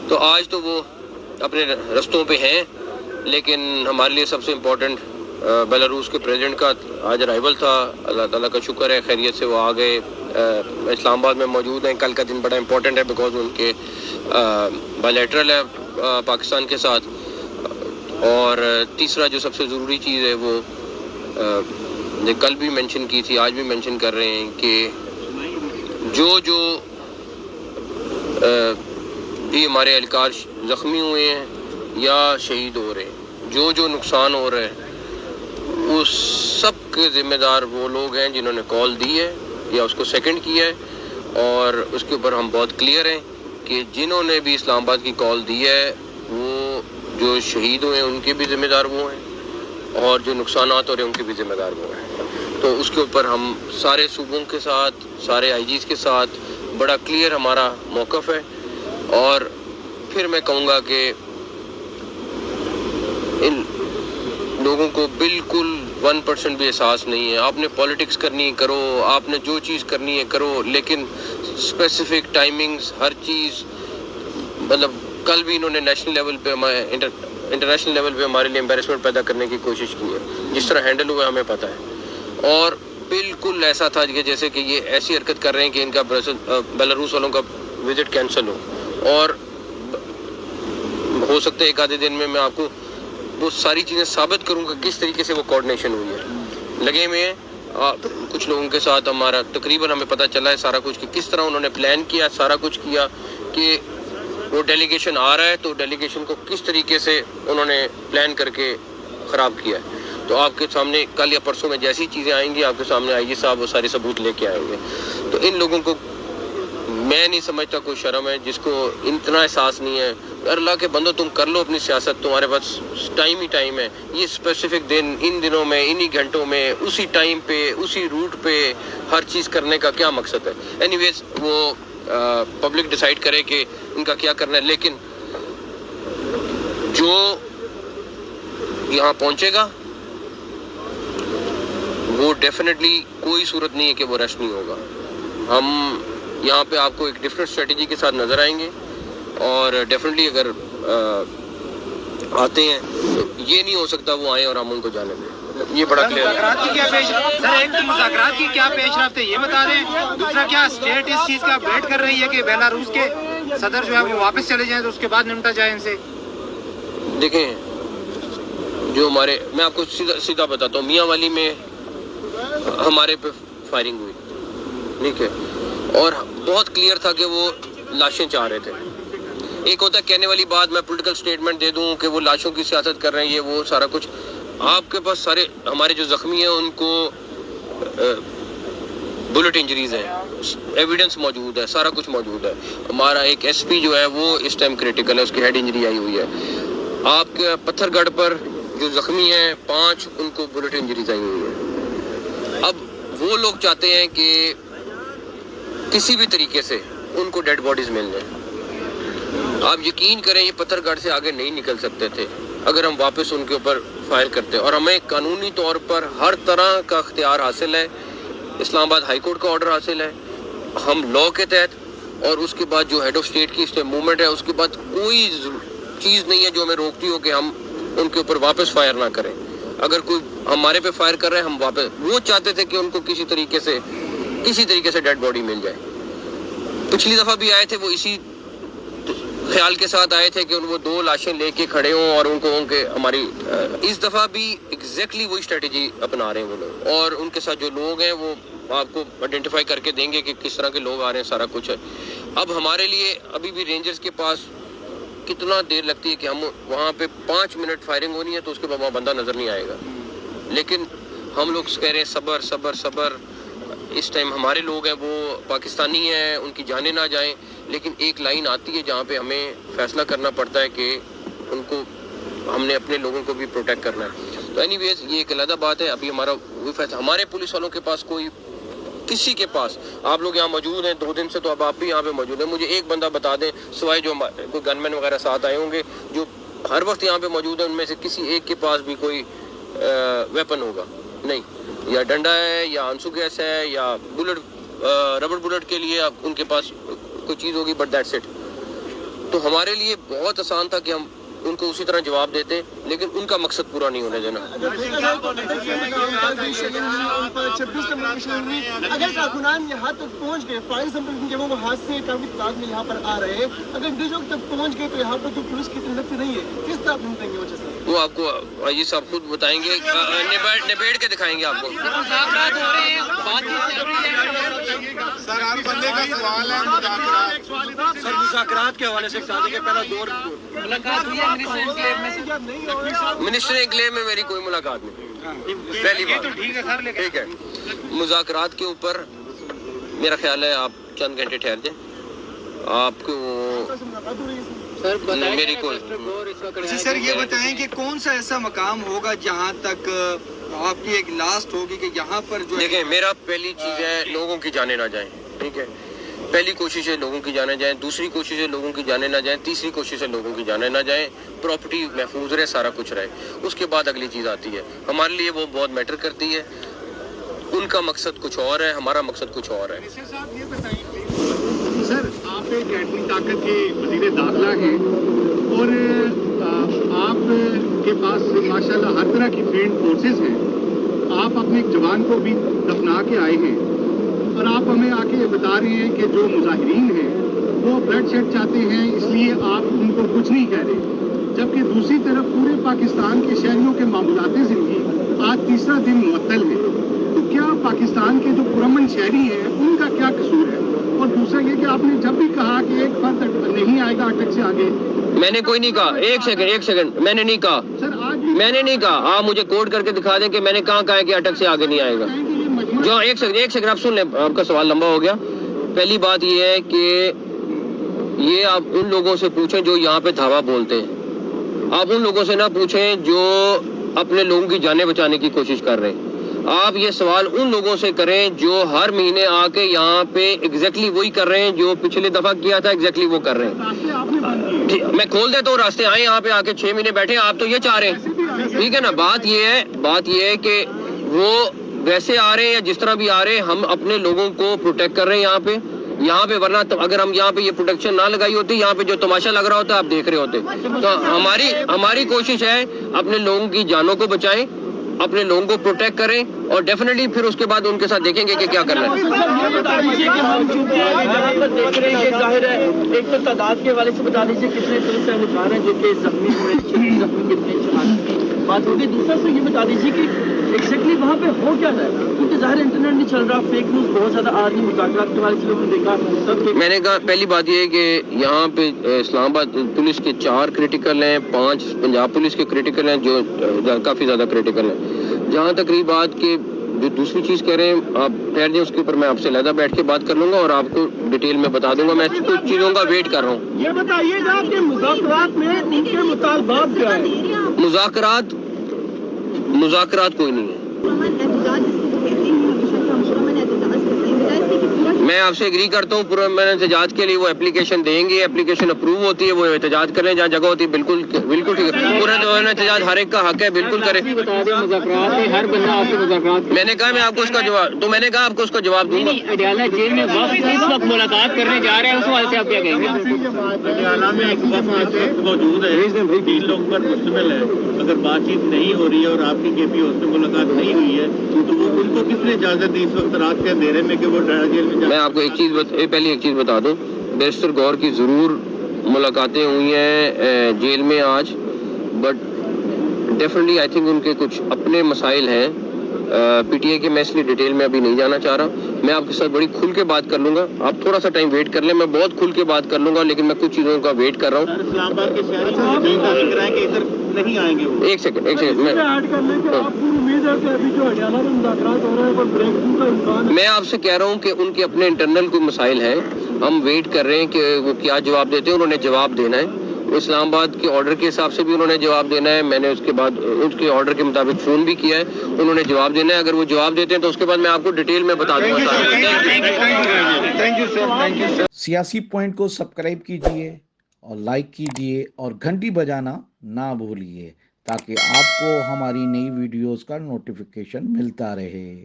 تو آج تو وہ اپنے رستوں پہ ہیں، لیکن ہمارے لیے سب سے امپورٹنٹ بیلاروس کے پریزیڈنٹ کا آج ارائیول تھا. اللہ تعالیٰ کا شکر ہے خیریت سے وہ آ گئے. اسلام آباد میں موجود ہیں. کل کا دن بڑا امپورٹنٹ ہے بیکاز ان کے بائیلیٹرل ہے پاکستان کے ساتھ. اور تیسرا جو سب سے ضروری چیز ہے وہ کل بھی مینشن کی تھی، آج بھی مینشن کر رہے ہیں کہ جو بھی ہمارے اہلکار زخمی ہوئے ہیں یا شہید ہو رہے ہیں، جو نقصان ہو رہا ہے اس سب کے ذمہ دار وہ لوگ ہیں جنہوں نے کال دی ہے یا اس کو سیکنڈ کیا ہے. اور اس کے اوپر ہم بہت کلیئر ہیں کہ جنہوں نے بھی اسلام آباد کی کال دی ہے وہ جو شہید ہوئے ہیں ان کے بھی ذمہ دار وہ ہیں، اور جو نقصانات ہو رہے ہیں ان کے بھی ذمہ دار وہ ہیں. تو اس کے اوپر ہم سارے صوبوں کے ساتھ، سارے آئی جیز کے ساتھ بڑا کلیئر ہمارا موقف ہے. اور پھر میں کہوں گا کہ ان لوگوں کو بالکل 1% بھی احساس نہیں ہے. آپ نے پالیٹکس کرنی ہے کرو، آپ نے جو چیز کرنی ہے کرو، لیکن اسپیسیفک ٹائمنگز ہر چیز، مطلب کل بھی انہوں نے نیشنل لیول پہ انٹرنیشنل لیول پہ ہمارے لیے امبیرسمنٹ پیدا کرنے کی کوشش کی ہے. جس طرح ہینڈل ہوا ہمیں پتہ ہے، اور بالکل ایسا تھا کہ جیسے کہ یہ ایسی حرکت کر رہے ہیں کہ ان کا بیلاروس والوں کا وزٹ کینسل ہو. اور ہو سکتا ہے ایک آدھے دن میں آپ کو وہ ساری چیزیں ثابت کروں گا کس طریقے سے وہ کوآرڈینیشن ہوئی ہے. لگے ہوئے ہیں کچھ لوگوں کے ساتھ ہمارا تقریباً ہمیں پتہ چلا ہے سارا کچھ کہ کس طرح انہوں نے پلان کیا، سارا کچھ کیا کہ وہ ڈیلیگیشن آ رہا ہے تو ڈیلیگیشن کو کس طریقے سے انہوں نے پلان کر کے خراب کیا ہے. تو آپ کے سامنے کل یا پرسوں میں جیسی چیزیں آئیں گی آپ کے سامنے آئی جی صاحب وہ سارے ثبوت لے کے آئیں گے. تو ان لوگوں کو میں نہیں سمجھتا کوئی شرم ہے جس کو اتنا احساس نہیں ہے. اللہ کے بندو تم کر لو اپنی سیاست، تمہارے پاس ٹائم ہی ٹائم ہے. یہ اسپیسیفک دن ان دنوں میں انہی گھنٹوں میں اسی ٹائم پہ اسی روٹ پہ ہر چیز کرنے کا کیا مقصد ہے؟ اینی ویز وہ پبلک ڈیسائیڈ کرے کہ ان کا کیا کرنا ہے. لیکن جو یہاں پہنچے گا وہ ڈیفینیٹلی کوئی صورت نہیں ہے کہ وہ رش نہیں ہوگا. ہم یہاں پہ آپ کو ایک ڈفرینٹ اسٹریٹجی کے ساتھ نظر آئیں گے، اور ڈیفینیٹلی اگر آتے ہیں تو یہ نہیں ہو سکتا وہ آئیں اور ہم ان کو جانے دیں. یہ بڑا کلیئر ہے. سر ایک تو مذاکرات کی کیا پیش رفت ہے یہ بتا دیں، دوسرا کیا اسٹیٹ اس چیز کا ویٹ کر رہی ہے کہ بیلاروس کے صدر جو ہے وہ واپس چلے جائیں تو اس کے بعد نمٹا جائے ان سے؟ دیکھیں جو ہمارے، میں آپ کو سیدھا بتاتا ہوں، میاں والی میں ہمارے پہ فائرنگ ہوئی، ٹھیک ہے، اور بہت کلیئر تھا کہ وہ لاشیں چاہ رہے تھے. ایک ہوتا ہے کہنے والی بات، میں پولیٹیکل سٹیٹمنٹ دے دوں کہ وہ لاشوں کی سیاست کر رہے ہیں، یہ وہ سارا کچھ. آپ کے پاس سارے ہمارے جو زخمی ہیں ان کو بلٹ انجریز ہیں، ایویڈنس موجود ہے، سارا کچھ موجود ہے. ہمارا ایک ایس پی جو ہے وہ اس ٹائم کریٹیکل ہے، اس کی ہیڈ انجری آئی ہوئی ہے. آپ کے پتھر گڑھ پر جو زخمی ہیں 5 ان کو بلٹ انجریز آئی ہوئی ہے. اب وہ لوگ چاہتے ہیں کہ کسی بھی طریقے سے ان کو ڈیڈ باڈیز مل جائیں. آپ یقین کریں یہ پتھر گڑھ سے آگے نہیں نکل سکتے تھے اگر ہم واپس ان کے اوپر فائر کرتے، اور ہمیں قانونی طور پر ہر طرح کا اختیار حاصل ہے. اسلام آباد ہائی کورٹ کا آرڈر حاصل ہے، ہم لا کے تحت، اور اس کے بعد جو ہیڈ آف اسٹیٹ کی اسٹیٹ موومنٹ ہے اس کے بعد کوئی چیز نہیں ہے جو ہمیں روکتی ہو کہ ہم ان کے اوپر واپس فائر نہ کریں. اگر کوئی ہمارے پہ فائر کر رہے ہیں ہم واپس، وہ چاہتے تھے کہ ان کو کسی طریقے سے ڈیڈ باڈی مل جائے. پچھلی دفعہ بھی آئے تھے وہ اسی خیال کے ساتھ آئے تھے کہ وہ 2 لاشیں لے کے کھڑے ہوں اور ان کو ہماری اس دفعہ بھی ایگزیکٹلی وہی اسٹریٹجی اپنا رہے ہیں وہ لوگ. اور ان کے ساتھ جو لوگ ہیں وہ آپ کو آئیڈینٹیفائی کر کے دیں گے کہ کس طرح کے لوگ آ رہے ہیں، سارا کچھ ہے. اب ہمارے لیے ابھی بھی رینجرز کے پاس کتنا دیر لگتی ہے کہ ہم وہاں پہ 5 منٹ فائرنگ ہونی ہے تو اس کے بعد وہاں بندہ نظر نہیں آئے گا. لیکن ہم لوگ کہہ رہے ہیں صبر صبر صبر. اس ٹائم ہمارے لوگ ہیں وہ پاکستانی ہیں، ان کی جانیں نہ جائیں، لیکن ایک لائن آتی ہے جہاں پہ ہمیں فیصلہ کرنا پڑتا ہے کہ ان کو ہم نے اپنے لوگوں کو بھی پروٹیکٹ کرنا ہے. تو اینی ویز یہ ایک علیحدہ بات ہے. ابھی ہمارا وہی فیصلہ، ہمارے پولیس والوں کے پاس کوئی کسی کے پاس، آپ لوگ یہاں موجود ہیں 2 دن سے تو اب آپ بھی یہاں پہ موجود ہیں، مجھے ایک بندہ بتا دیں سوائے جو کوئی گن مین وغیرہ ساتھ آئے ہوں گے جو ہر وقت یہاں پہ موجود ہیں، ان میں سے کسی ایک کے پاس بھی کوئی ویپن ہوگا؟ نہیں، یا ڈنڈا ہے یا آنسو گیس ہے یا بلٹ، ربڑ بلٹ کے لیے ان کے پاس کوئی چیز ہوگی، بٹ دیٹس اٹ. تو تو ہمارے لیے بہت آسان تھا کہ ہم ان کو اسی طرح جواب دیتے، لیکن ان کا مقصد پورا نہیں ہونے دینا۔ اگر کارکنان یہاں تک پہنچ گئے، فائر ایگزامپل کہ وہ ہاتھ سے کافی تعداد میں یہاں پر آ رہے ہیں، اگر ڈیجو تک پہنچ گئے تو یہاں پر جو پولیس کی طرف سے نہیں ہے، کس طرح ڈھونڈیں گے وجہ سے؟ وہ آپ کو یہ صاحب خود بتائیں گے، نبیڑ کے دکھائیں گے آپ کو۔ سر آپ بندے کا سوال ہے سر مذاکرات کے حوالے سے شادی کے پہلا دور منسٹر انکلیو میں میری کوئی ملاقات نہیں، پہلی بات۔ ٹھیک ہے، مذاکرات کے اوپر میرا خیال ہے آپ چند گھنٹے ٹھہر جائیں، آپ کو میری کوئی جی سر یہ بتائیں کہ کون سا ایسا مقام ہوگا جہاں تک آپ کی ایک لاسٹ ہوگی کہ یہاں پر جو دیکھیں، میرا پہلی چیز ہے لوگوں کی جانیں نہ جائیں، ٹھیک ہے، پہلی کوشش ہے لوگوں کی جانیں جائیں، دوسری کوشش ہے لوگوں کی جانیں نہ جائیں، تیسری کوشش ہے لوگوں کی جانیں نہ جائیں، پراپرٹی محفوظ رہے، سارا کچھ رہے، اس کے بعد اگلی چیز آتی ہے۔ ہمارے لیے وہ بہت میٹر کرتی ہے، ان کا مقصد کچھ اور ہے، ہمارا مقصد کچھ اور ہے۔ سر آپ ایک ایٹمی طاقت کے وزیر داخلہ ہیں اور آپ کے پاس ماشاءاللہ ہر طرح کی ٹرینڈ فورسز ہیں، آپ اپنے ایک جوان کو بھی دفنا کے آئے ہیں اور آپ ہمیں آ کے بتا رہے ہیں کہ جو مظاہرین ہیں وہ بلڈ شیڈ چاہتے ہیں، اس لیے آپ ان کو کچھ نہیں کہہ رہے، جبکہ دوسری طرف پورے پاکستان کے شہریوں کے معمولات زندگی آج تیسرا دن معطل ہے، تو کیا پاکستان کے جو پرامن شہری ہیں ان کا کیا قصور ہے؟ اور دوسرا یہ کہ آپ نے جب بھی کہا کہ ایک فرد نہیں آئے گا اٹک سے آگے، میں نے کوئی نہیں کہا، ایک سیکنڈ، میں نے نہیں کہا، سر آج میں نے نہیں کہا، آپ مجھے کوڈ کر کے دکھا دیں کہ میں نے کہاں کہا ہے کہ اٹک سے آگے نہیں آئے گا۔ جو ایک سیکنڈ آپ سن لیں، آپ کا سوال لمبا ہو گیا۔ پہلی بات یہ ہے کہ یہ آپ ان لوگوں سے پوچھیں جو یہاں پہ دھاوا بولتے ہیں، آپ ان لوگوں سے نہ پوچھیں جو اپنے لوگوں کی جانیں بچانے کی کوشش کر رہے ہیں۔ آپ یہ سوال ان لوگوں سے کریں جو ہر مہینے آ کے یہاں پہ ایگزیکٹلی وہی کر رہے ہیں جو پچھلے دفعہ کیا تھا، ایگزیکٹلی وہ کر رہے ہیں۔ میں کھول دیتا ہوں راستے، آئیں یہاں پہ آ کے 6 مہینے بیٹھے، آپ تو یہ چاہ رہے ہیں، ٹھیک ہے نا۔ بات یہ ہے کہ وہ ویسے آ رہے ہیں یا جس طرح بھی آ رہے ہیں، ہم اپنے لوگوں کو پروٹیکٹ کر رہے ہیں یہاں پہ، ورنہ اگر ہم یہاں پہ یہ پروٹیکشن نہ لگائی ہوتی، یہاں پہ جو تماشا لگ رہا ہوتا آپ دیکھ رہے ہوتے۔ تو ہماری کوشش ہے اپنے لوگوں کی جانوں کو بچائیں، اپنے لوگوں کو پروٹیکٹ کریں، اور ڈیفینیٹلی پھر اس کے بعد ان کے ساتھ دیکھیں گے کہ کیا کرنا ہے۔ یہ بتا دیجیے کہ ہم چونکہ یہاں پر دیکھ رہے ہیں کہ ظاہر ہے، ایک تو تعداد کے حوالے سے بتا دیجیے کتنے پولیس اہلکار ہیں جو کہ زخمی ہوئے، زخمی کتنے چلانے کی بات ہوگی۔ دوسرا سے یہ بتا دیجیے کہ ایگزیکٹلی وہاں پہ ہو کیا رہا ہے، کیونکہ ظاہر انٹرنیٹ نہیں چل رہا، فیک نیوز بہت زیادہ آ رہی ہے، مذاکرات کے حوالے سے لوگوں نے دیکھا۔ میں نے کہا پہلی بات یہ ہے کہ یہاں پہ اسلام آباد پولیس کے 4 کریٹیکل ہیں، 5 پنجاب پولیس کے کریٹیکل ہیں جو کافی زیادہ کریٹیکل ہیں۔ جہاں تک رہی بات کہ جو دوسری چیز کہہ رہے ہیں، آپ ٹھہر جائیں، اس کے اوپر میں آپ سے علیحدہ بیٹھ کے بات کر لوں گا اور آپ کو ڈیٹیل میں بتا دوں گا۔ میں کچھ چیزوں کا ویٹ کر رہا ہوں۔ یہ بتائیے گا کہ مذاکرات میں ان کے مطالبات کیا ہیں؟ مذاکرات کوئی نہیں ہے۔ میں آپ سے ایگری کرتا ہوں، پرامن احتجاج کے لیے وہ اپلیکیشن دیں گے، اپلیکیشن اپروو ہوتی ہے، وہ احتجاج کریں جہاں جگہ ہوتی ہے، بالکل ٹھیک ہے، پورا احتجاج ہر ایک کا حق ہے، بالکل کریں۔ ہر بندہ آپ سے مذاکرات میں نے کہا میں آپ کو اس کا جواب، تو میں نے کہا آپ کو اس کا جواب دوں گا۔ اڈیالہ جیل میں اس وقت ملاقات کرنے جا رہے ہیں، اس حوالے سے آپ کیا کہیں گے؟ پٹیالہ میں ایک بس موجود ہے، 3 لوگ پر مشتمل ہے، اگر بات چیت نہیں ہو رہی ہے اور آپ کی کے پی او سے ملاقات نہیں ہوئی ہے تو وہ ان کو کس نے اجازت دی اس وقت رات کے اندھیرے میں کہ وہ ڈرا جیل میں میں آپ کو پہلی ایک چیز بتا دوں، بیرسٹر غور کی ضرور ملاقاتیں ہوئی ہیں جیل میں آج، but definitely I think in کے کچھ اپنے مسائل ہیں پی ٹی اے کے، میں اس لیے ڈیٹیل میں ابھی نہیں جانا چاہ رہا۔ میں آپ کے ساتھ بڑی کھل کے بات کر لوں گا، آپ تھوڑا سا ٹائم ویٹ کر لیں، میں بہت کھل کے بات کر لوں گا، لیکن میں کچھ چیزوں کا ویٹ کر رہا ہوں۔ اسلام آباد کے شہری یقین کا ذکر ہے کہ ادھر نہیں آئیں گے وہ۔ ایک سیکنڈ میں آپ سے کہہ رہا ہوں کہ ان کے اپنے انٹرنل کوئی مسائل ہیں، ہم ویٹ کر رہے ہیں کہ وہ کیا جواب دیتے ہیں، انہوں نے جواب دینا ہے، اسلام آباد کے آرڈر کے حساب سے بھی انہوں نے جواب دینا ہے، میں نے اس کے بعد اس کے آرڈر کے مطابق فون بھی کیا ہے، انہوں نے جواب دینا ہے، اگر وہ جواب دیتے ہیں تو اس کے بعد میں آپ کو ڈیٹیل میں بتا دوں گا۔ سیاسی پوائنٹ کو سبسکرائب کیجئے اور لائک کیجئے اور گھنٹی بجانا نہ بھولیے تاکہ آپ کو ہماری نئی ویڈیوز کا نوٹیفیکیشن ملتا رہے۔